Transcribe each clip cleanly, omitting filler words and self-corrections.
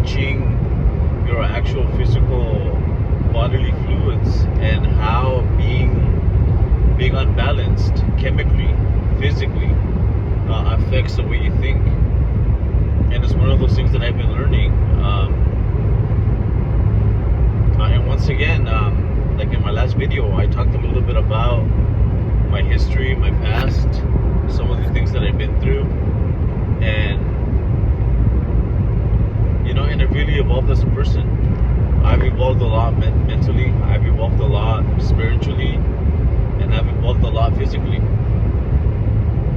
watching your actual physical bodily fluids and how being unbalanced chemically, physically, affects the way you think. And it's one of those things that I've been learning. And once again, like in my last video, I talked a little bit about my history, my past, some of the things that I've been through, and and I've really evolved as a person. I've evolved a lot mentally, I've evolved a lot spiritually, and I've evolved a lot physically.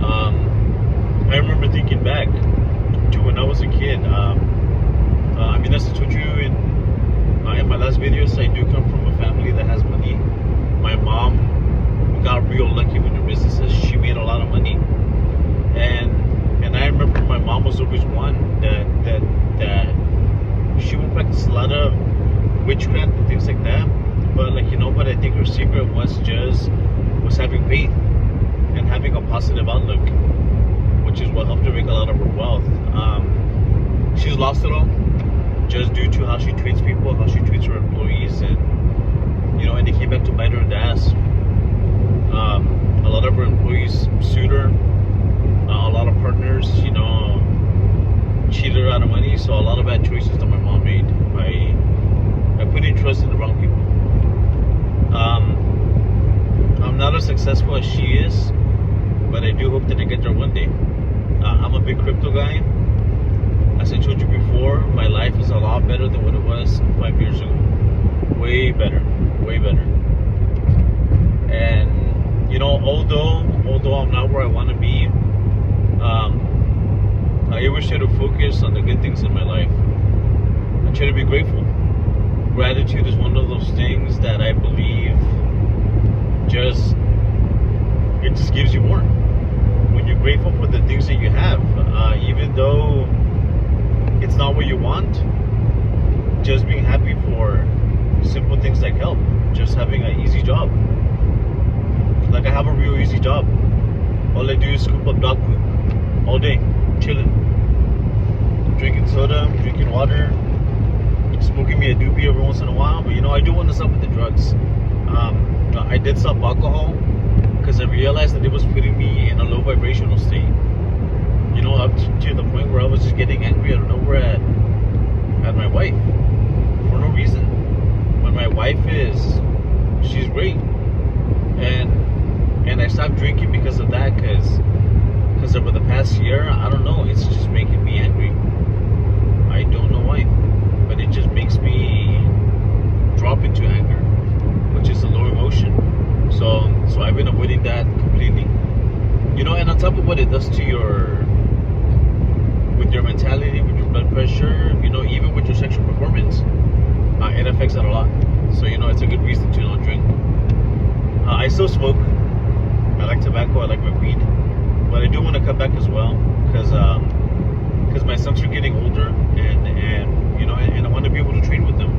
I remember thinking back to when I was a kid. As I told you in my last videos, I do come from a family that has money. My mom got real lucky with her businesses. She made a lot of money, and I remember my mom was always one that she would practice a lot of witchcraft and things like that. But but I think her secret was having faith and having a positive outlook, which is what helped her make a lot of her wealth. She's lost it all just due to how she treats people, how she treats her employees, and and they came back to bite her in the ass. A lot of her employees sued her. A lot of partners, cheated her out of money. So a lot of bad choices that my mom made by putting trust in the wrong people. I'm not as successful as she is, but I do hope that I get there one day. I'm a big crypto guy. As I told you before, my life is a lot better than what it was 5 years ago. Way better, way better. And although I'm not where I want to be, I always try to focus on the good things in my life. I try to be grateful. Gratitude is one of those things that I believe just gives you more. When you're grateful for the things that you have, even though it's not what you want, just being happy for simple things like help, just having an easy job. Like I have a real easy job. All I do is scoop up dog poop all day, chilling, drinking soda, drinking water, smoking me a doobie every once in a while. But I do want to stop with the drugs. I did stop alcohol because I realized that it was putting me in a low vibrational state. Up to the point where I was just getting angry out of nowhere at my wife for no reason. When my wife she's great, and I stopped drinking because of that, because over the past year, I don't know, it's just making me angry. I don't know why, but it just makes me drop into anger, which is a low emotion. So I've been avoiding that completely. And on top of what it does to with your mentality, with your blood pressure, even with your sexual performance, it affects that a lot. So it's a good reason to not drink. I still smoke. I like tobacco. I like my weed, but I do want to cut back as well because my sons are getting older, and I want to be able to train with them.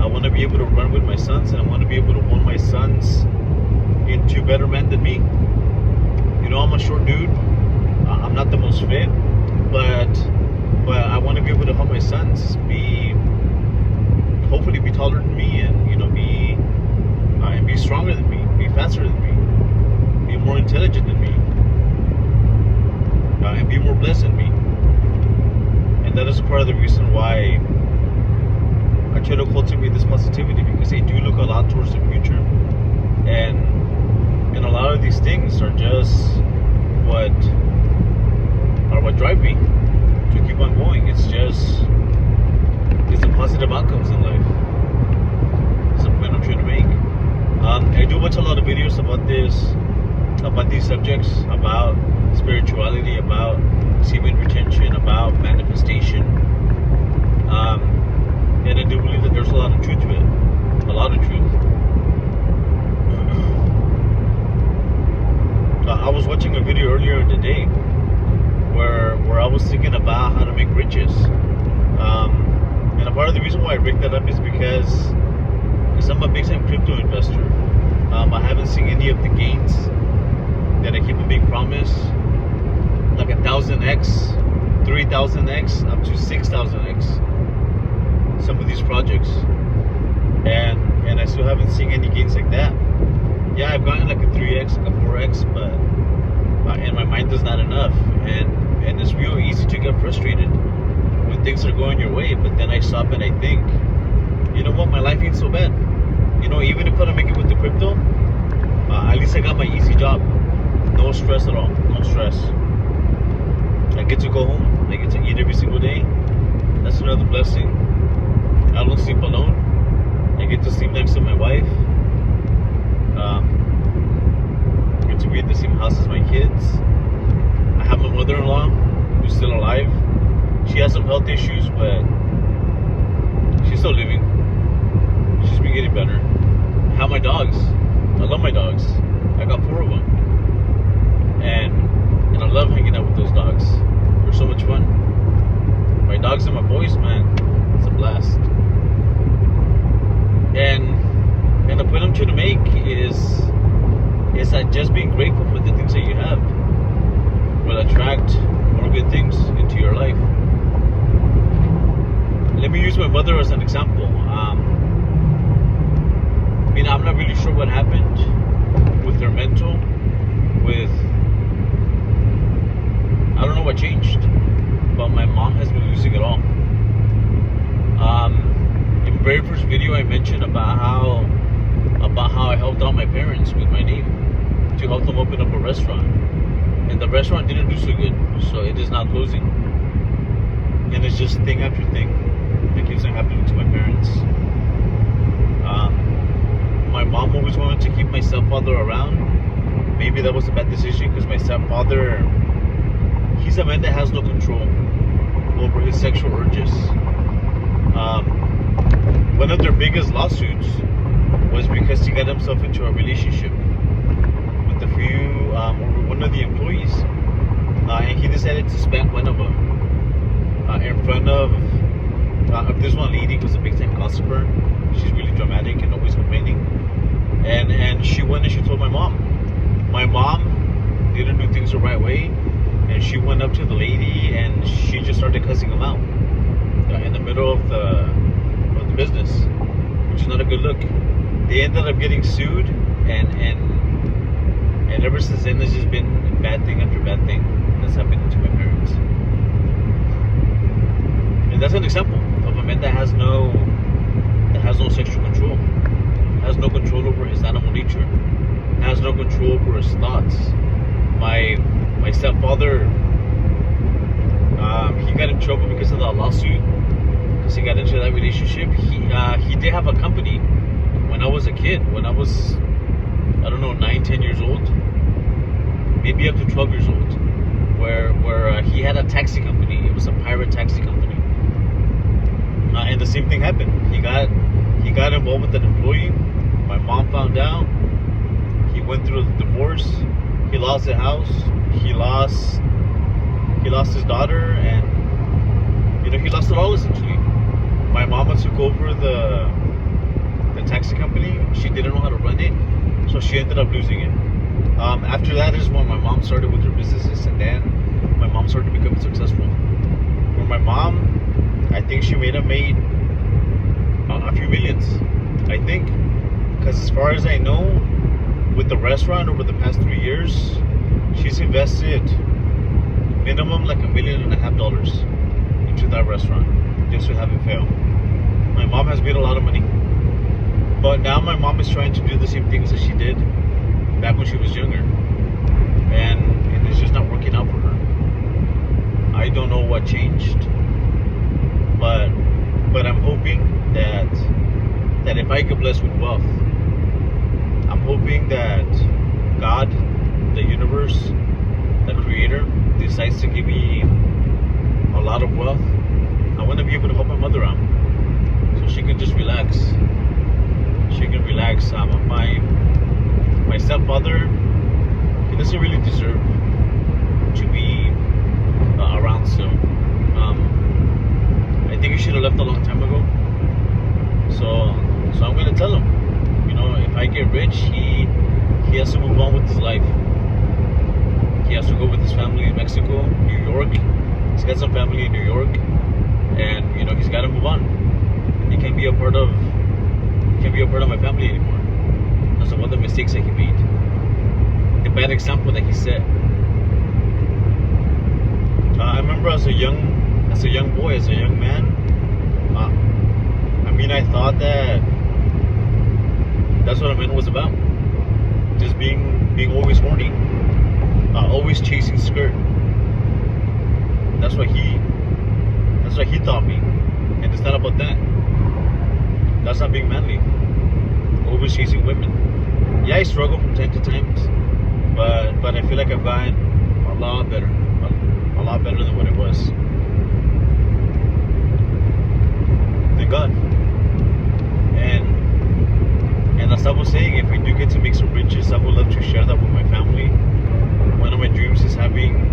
I want to be able to run with my sons, and I want to be able to mold my sons into better men than me. I'm a short dude. I'm not the most fit, but I want to be able to help my sons hopefully be taller than me, and be stronger than me, be faster than me, be more intelligent than me, and be more blessed than me. And that is part of the reason why I try to cultivate this positivity, because I do look a lot towards the future, and a lot of these things are just what drive me to keep on going. It's the positive outcomes in life. That's the point I'm trying to make. I do watch a lot of videos about these subjects, about spirituality, about semen retention, about manifestation, and I do believe that there's a lot of truth to it, a lot of truth. I was watching a video earlier in the day where I was thinking about how to make riches, and a part of the reason why I bring that up is because I'm a big time crypto investor. I haven't seen any of the gains that I keep a big promise, like 1,000x, 3,000x, up to 6,000x. projects, and I still haven't seen any gains like that. Yeah, I've gotten like a 3x, like a 4x, but in my mind that's not enough, and it's real easy to get frustrated when things are going your way. But then I stop and I think, you know what, my life ain't so bad. You know, even if I don't make it with the crypto, at least I got my easy job. No stress at all. No stress. I get to go home. I get to eat every single day. That's another blessing. I don't sleep alone. I get to sleep next to my wife. I get to be in the same house as my kids. I have my mother-in-law who's still alive. She has some health issues, but she's still living. She's been getting better. I have my dogs. I love my dogs. I got 4 of them. And I love hanging out with those dogs. They're so much fun. My dogs and my boys, man, it's a blast. And the point I'm trying to make is that just being grateful for the things that you have will attract more good things into your life. Let me use my mother as an example. I mean, I'm not really sure what happened with her mental, I don't know what changed, but my mom has been losing it all. In the very first video I mentioned about how I helped out my parents with my name to help them open up a restaurant, and the restaurant didn't do so good, so it is not closing. And it's just thing after thing that keeps on happening to my parents. My mom always wanted to keep my stepfather around. Maybe that was a bad decision, because my stepfather, he's a man that has no control over his sexual urges. One of their biggest lawsuits was because he got himself into a relationship with one of the employees, and he decided to spank one of them in front of this one lady who's a big time gossiper. She's really dramatic and always complaining, and she went and she told my mom. My mom didn't do things the right way, and she went up to the lady and she just started cussing him out in the middle of the business, which is not a good look. They ended up getting sued, and ever since then there's just been bad thing after bad thing that's happening to my parents. And that's an example of a man that has no sexual control, has no control over his animal nature, has no control over his thoughts. My stepfather, he got in trouble because of that lawsuit, because he got into that relationship. He did have a company when I was a kid, when I was, I don't know, 9, 10 years old, maybe up to 12 years old, where he had a taxi company. It was a pirate taxi company, and the same thing happened. He got involved with an employee. My mom found out. He went through a divorce. He lost the house. He lost his daughter, and he lost it all essentially. My mama took over the taxi company. She didn't know how to run it, so she ended up losing it. After that is when my mom started with her businesses, and then my mom started to become successful. For my mom, I think she may have made a few millions, I think, because as far as I know, with the restaurant over the past 3 years, she's invested minimum like $1.5 million into that restaurant just to have it fail. My mom has made a lot of money, but now my mom is trying to do the same things that she did back when she was younger, and it's just not working out for her. I don't know what changed, but I'm hoping that if I get blessed with wealth, I'm hoping that God, the universe, the creator, decides to give me a lot of wealth. I want to be able to help my mother out, so she can just relax. She can relax. My stepfather, he doesn't really deserve to be around still. I think he should have left a long time ago. So I'm gonna tell him, if I get rich, he has to move on with his life. He has to go with his family in Mexico, New York. He's got some family in New York, and he's got to move on. It can't be a part of my family anymore. That's one of the mistakes that he made. The bad example that he set. I remember as a young boy, as a young man, I thought that's what a man was about. Just being always horny, always chasing skirt. That's what he taught me, and it's not about that. That's not being manly. Always chasing women. Yeah, I struggle from time to time, but I feel like I've gotten a lot better than what it was. Thank God. And as I was saying, if I do get to make some riches, I would love to share that with my family. One of my dreams is having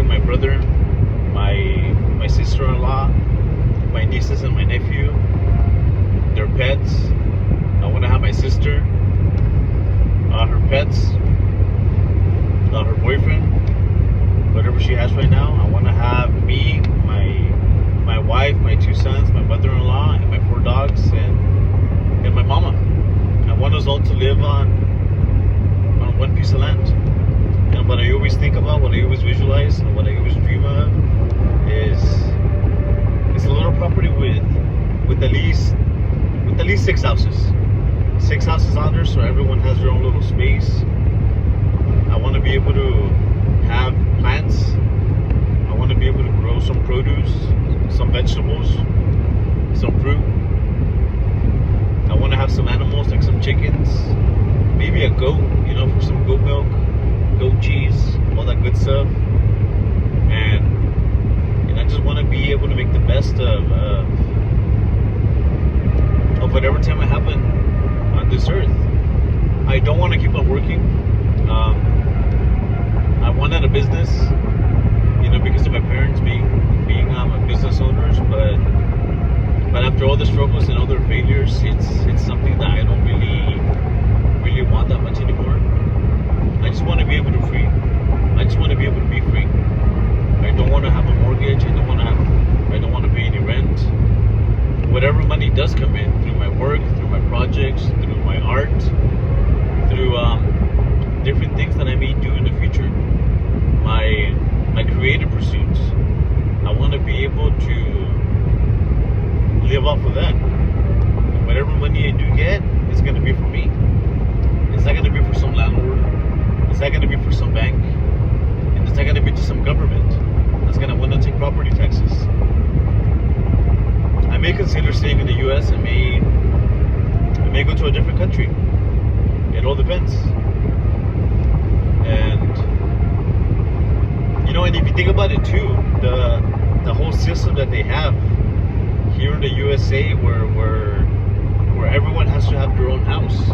my brother, my sister-in-law, my nieces and my nephew, their pets. I want to have my sister, her pets, her boyfriend, whatever she has right now. I want to have me, my wife, my 2 sons, my mother-in-law, and my 4 dogs, and my mama. I want us all to live on one piece of land. And what I always think about, what I always visualize, and what I always dream of is a little property with at least 6 houses. 6 houses out there, so everyone has their own little space. I want to be able to have plants. I want to be able to grow some produce, some vegetables, some fruit. I want to have some animals, like some chickens, maybe a goat, for some goat milk, goat cheese, all that good stuff. And I just want to be able to make the best of whatever time I have on this earth. I don't want to keep on working. I wanted a business, because of my parents being business owners, but after all the struggles and all their failures, it's something that I don't really want that much anymore. I just want to be able to be free. I don't want to have a mortgage. I don't want to pay any rent. Whatever money does come in through my work, through my projects, through my art, through different things that I may do in the future, my creative pursuits, I want to be able to live off of that. And whatever money I do get, it's going to be for me. It's not going to be for some landlord. It's not going to be for some bank. And it's not going to be to some government that's going to want to take property taxes. I may consider staying in the U.S. I may go to a different country. It all depends. And and if you think about it too, the whole system that they have here in the USA, where everyone has to have their own house,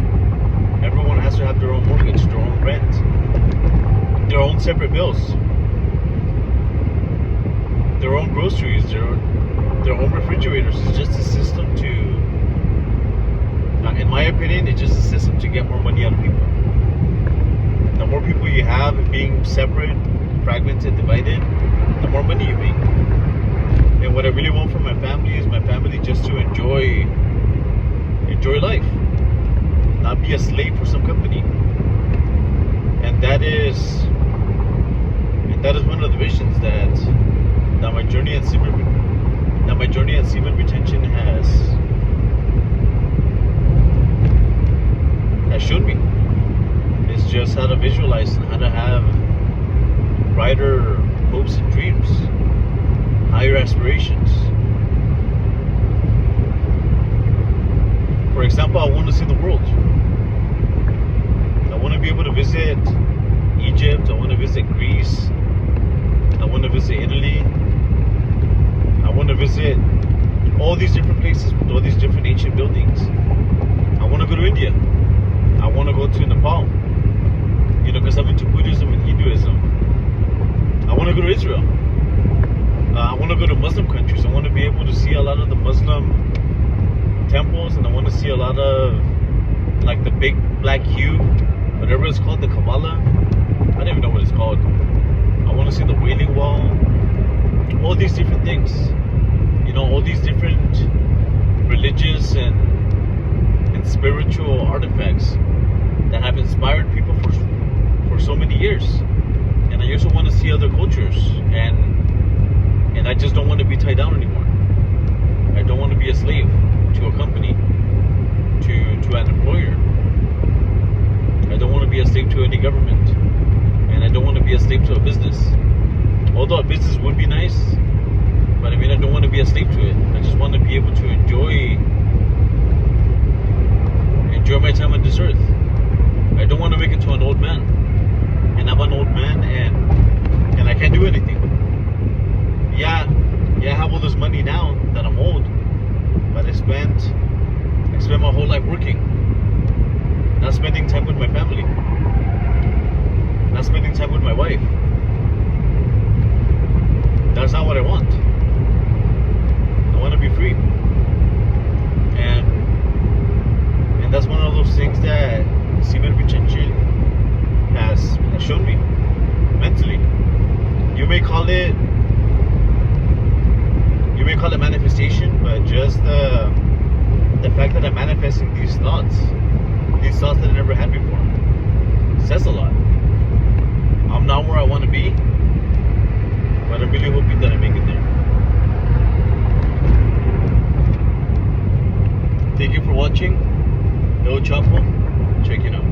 everyone has to have their own mortgage, their own rent, their own separate bills, their own groceries, their own refrigerators. It's just a system to, in my opinion, it's just a system to get more money out of people. The more people you have being separate, fragmented, divided, the more money you make. And what I really want for my family is my family just to enjoy life, not be a slave for some company. And that is one of the visions that my journey at Semen Retention has shown me. It's just how to visualize and how to have brighter hopes and dreams, higher aspirations. For example, I want to see the world. I want to be able to visit Egypt. I want to visit Greece. I want to visit Italy. I want to visit all these different places with all these different ancient buildings. I want to go to India. I want to go to Nepal. Because I'm into Buddhism and Hinduism. I want to go to Israel. I want to go to Muslim countries. I want to be able to see a lot of the Muslim temples, and I want to see a lot of like the big black cube, whatever it's called, the Kabbalah. I don't even know what it's called. I want to see the Wailing Wall. All these different things. All these different religious and spiritual artifacts that have inspired people for so many years. And I also want to see other cultures, and I just don't want to be tied down anymore. I don't want to be a slave to a company, to an employer. I don't want to be a slave to any government, and I don't want to be a slave to a business. Although a business would be nice, but I mean, I don't want to be a slave to it. I just want to be able to enjoy my time on this earth. I don't want to make it to an old man, and I'm an old man, and I can't do anything. Yeah, I have all this money now that I'm old, but I spent my whole life working, not spending time with my family, not spending time with my wife. That's not what I want. I want to be free, and that's one of those things that Semen has shown me mentally. You may call it manifestation, but just the fact that I'm manifesting these thoughts that I never had before, says a lot. I'm not where I want to be, but I'm really hoping that I make it there. Thank you for watching. El Chapo, checking out.